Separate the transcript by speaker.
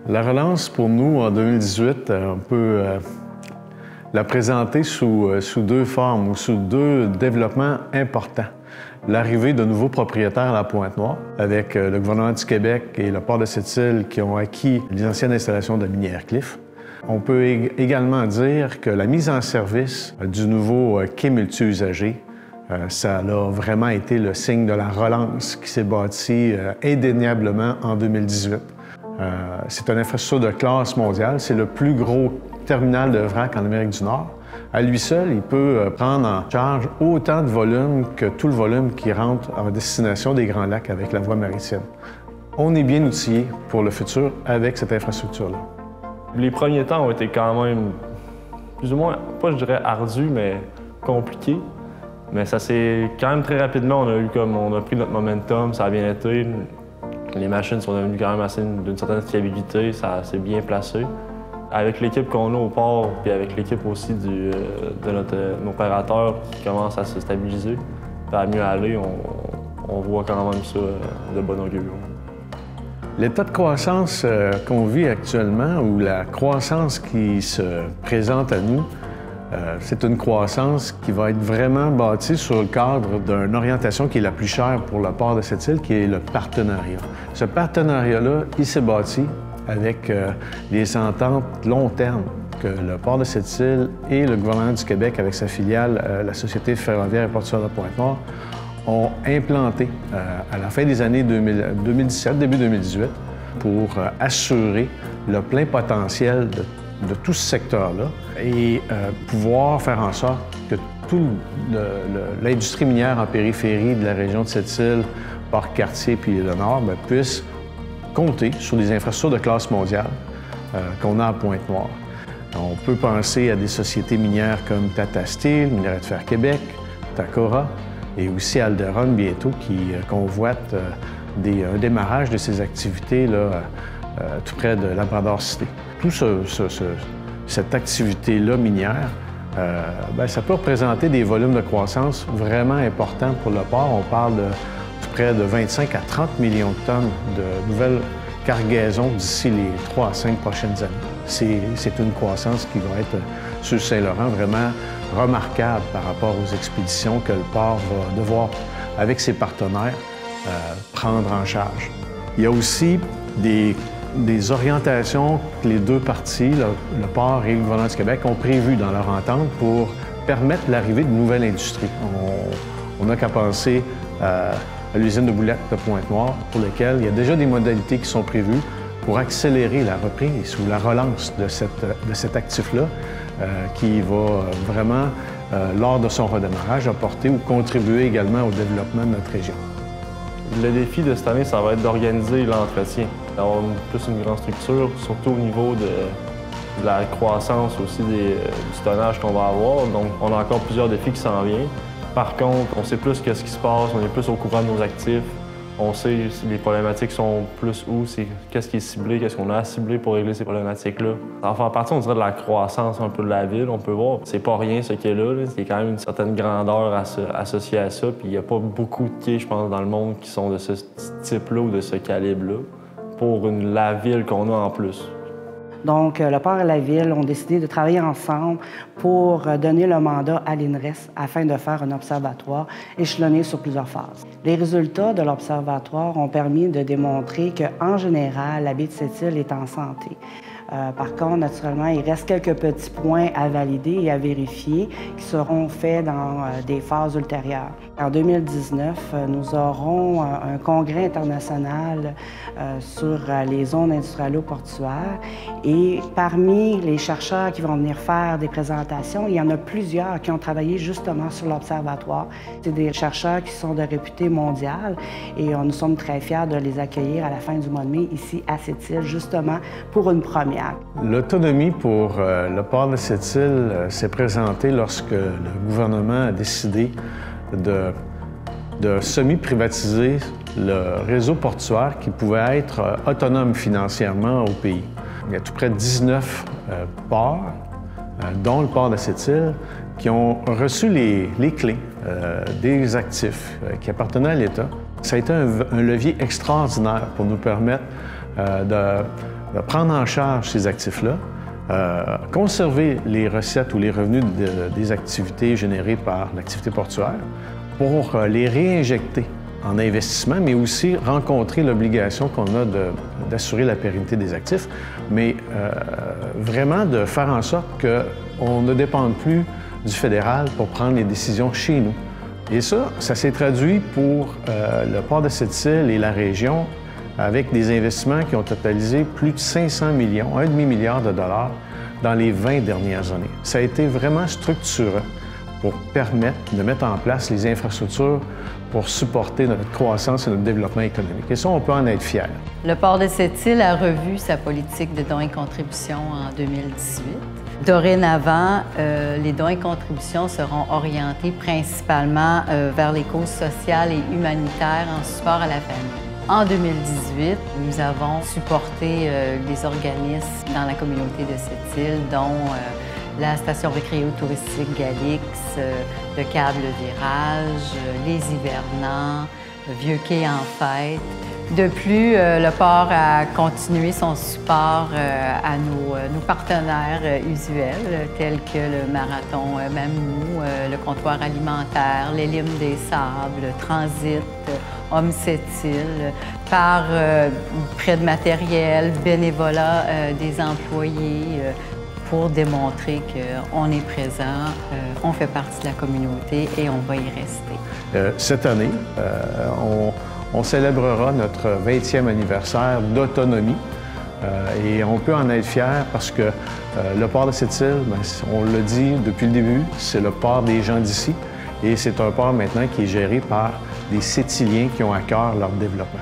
Speaker 1: La relance, pour nous, en 2018, on peut la présenter sous deux formes ou sous deux développements importants. L'arrivée de nouveaux propriétaires à la Pointe-Noire, avec le gouvernement du Québec et le port de Sept-Îles qui ont acquis les anciennes installations de la minière Cliff. On peut également dire que la mise en service du nouveau quai multi-usagers, ça a vraiment été le signe de la relance qui s'est bâtie indéniablement en 2018. C'est une infrastructure de classe mondiale. C'est le plus gros terminal de vrac en Amérique du Nord. À lui seul, il peut prendre en charge autant de volume que tout le volume qui rentre en destination des Grands Lacs avec la voie maritime. On est bien outillé pour le futur avec cette infrastructure-là.
Speaker 2: Les premiers temps ont été quand même, plus ou moins, pas je dirais ardus, mais compliqués. Mais ça s'est quand même très rapidement, on a pris notre momentum, ça a bien été. Les machines sont devenues quand même assez d'une certaine fiabilité, ça s'est bien placé. Avec l'équipe qu'on a au port, puis avec l'équipe aussi de notre opérateur qui commence à se stabiliser, à mieux aller, on voit quand même ça de bon augure.
Speaker 1: L'état de croissance qu'on vit actuellement, ou la croissance qui se présente à nous, c'est une croissance qui va être vraiment bâtie sur le cadre d'une orientation qui est la plus chère pour le port de Sept-Îles, qui est le partenariat. Ce partenariat-là, il s'est bâti avec les ententes long terme que le port de Sept-Îles et le gouvernement du Québec, avec sa filiale, la Société ferroviaire et portuaire de Pointe-Noire, ont implanté à la fin des années 2017, début 2018, pour assurer le plein potentiel de tout ce secteur-là et pouvoir faire en sorte que toute l'industrie minière en périphérie de la région de Sept-Îles, Port-Cartier puis le Nord, puisse compter sur les infrastructures de classe mondiale qu'on a à Pointe-Noire. On peut penser à des sociétés minières comme Tata Steel, Minerais de Fer Québec, Takora, et aussi Alderon bientôt qui convoite un démarrage de ces activités là, tout près de Labrador-Cité. Tout cette activité-là minière, ça peut représenter des volumes de croissance vraiment importants pour le port. On parle de tout près de 25 à 30 millions de tonnes de nouvelles cargaisons d'ici les 3 à 5 prochaines années. C'est une croissance qui va être, sur Saint-Laurent, vraiment remarquable par rapport aux expéditions que le port va devoir, avec ses partenaires, prendre en charge. Il y a aussi des orientations que les deux parties, le port et le gouvernement du Québec, ont prévues dans leur entente pour permettre l'arrivée de nouvelles industries. On n'a qu'à penser à l'usine de boulettes de Pointe-Noire, pour laquelle il y a déjà des modalités qui sont prévues pour accélérer la reprise ou la relance de cet actif-là, qui va vraiment, lors de son redémarrage, apporter ou contribuer également au développement de notre région.
Speaker 2: Le défi de cette année, ça va être d'organiser l'entretien, d'avoir plus une grande structure, surtout au niveau de la croissance aussi du tonnage qu'on va avoir. Donc, on a encore plusieurs défis qui s'en viennent. Par contre, on sait plus qu'est-ce qui se passe, on est plus au courant de nos actifs. On sait si les problématiques sont plus où, qu'est-ce qui est ciblé, qu'est-ce qu'on a à cibler pour régler ces problématiques-là. En faire partie, on dirait, de la croissance un peu de la ville. On peut voir, c'est pas rien ce quai-là. Il y a quand même une certaine grandeur associée à ça. Puis il n'y a pas beaucoup de quais, je pense, dans le monde qui sont de ce type-là ou de ce calibre-là pour la ville qu'on a en plus.
Speaker 3: Donc, le port et la ville ont décidé de travailler ensemble pour donner le mandat à l'INRES afin de faire un observatoire échelonné sur plusieurs phases. Les résultats de l'observatoire ont permis de démontrer qu'en général, la baie de Sept-Îles est en santé. Par contre, naturellement, il reste quelques petits points à valider et à vérifier qui seront faits dans des phases ultérieures. En 2019, nous aurons un congrès international sur les zones industrielles-portuaires et parmi les chercheurs qui vont venir faire des présentations, il y en a plusieurs qui ont travaillé justement sur l'observatoire. C'est des chercheurs qui sont de réputée mondiale et nous sommes très fiers de les accueillir à la fin du mois de mai ici à Sept-Îles, justement pour une première.
Speaker 1: L'autonomie pour le port de Sept-Îles s'est présentée lorsque le gouvernement a décidé de semi-privatiser le réseau portuaire qui pouvait être autonome financièrement au pays. Il y a tout près de 19 ports, dont le port de Sept-Îles, qui ont reçu les clés des actifs qui appartenaient à l'État. Ça a été un levier extraordinaire pour nous permettre de de prendre en charge ces actifs-là, conserver les recettes ou les revenus des activités générées par l'activité portuaire pour les réinjecter en investissement, mais aussi rencontrer l'obligation qu'on a d'assurer la pérennité des actifs, mais vraiment de faire en sorte qu'on ne dépende plus du fédéral pour prendre les décisions chez nous. Et ça s'est traduit pour le port de Sept-Îles et la région avec des investissements qui ont totalisé plus de 500 millions, un demi-milliard de dollars dans les 20 dernières années. Ça a été vraiment structurant pour permettre de mettre en place les infrastructures pour supporter notre croissance et notre développement économique. Et ça, on peut en être fiers.
Speaker 4: Le port de Sept-Îles a revu sa politique de dons et contributions en 2018. Dorénavant, les dons et contributions seront orientés principalement vers les causes sociales et humanitaires en support à la famille. En 2018, nous avons supporté des organismes dans la communauté de Sept-Îles, dont la station récréo-touristique Galix, le câble Virage, les Hivernants, le Vieux Quai en Fête. De plus, le port a continué son support à nos partenaires usuels, tels que le Marathon Mamou, le comptoir alimentaire, les Limes des Sables, Transit, Homme Sept-Îles, par prêt de matériel, bénévolat des employés, pour démontrer qu'on est présent, on fait partie de la communauté et on va y rester.
Speaker 1: Cette année, on célébrera notre 20e anniversaire d'autonomie et on peut en être fier parce que le port de Sept-Îles, on l'a dit depuis le début, c'est le port des gens d'ici et c'est un port maintenant qui est géré par des Sept-Îliens qui ont à cœur leur développement.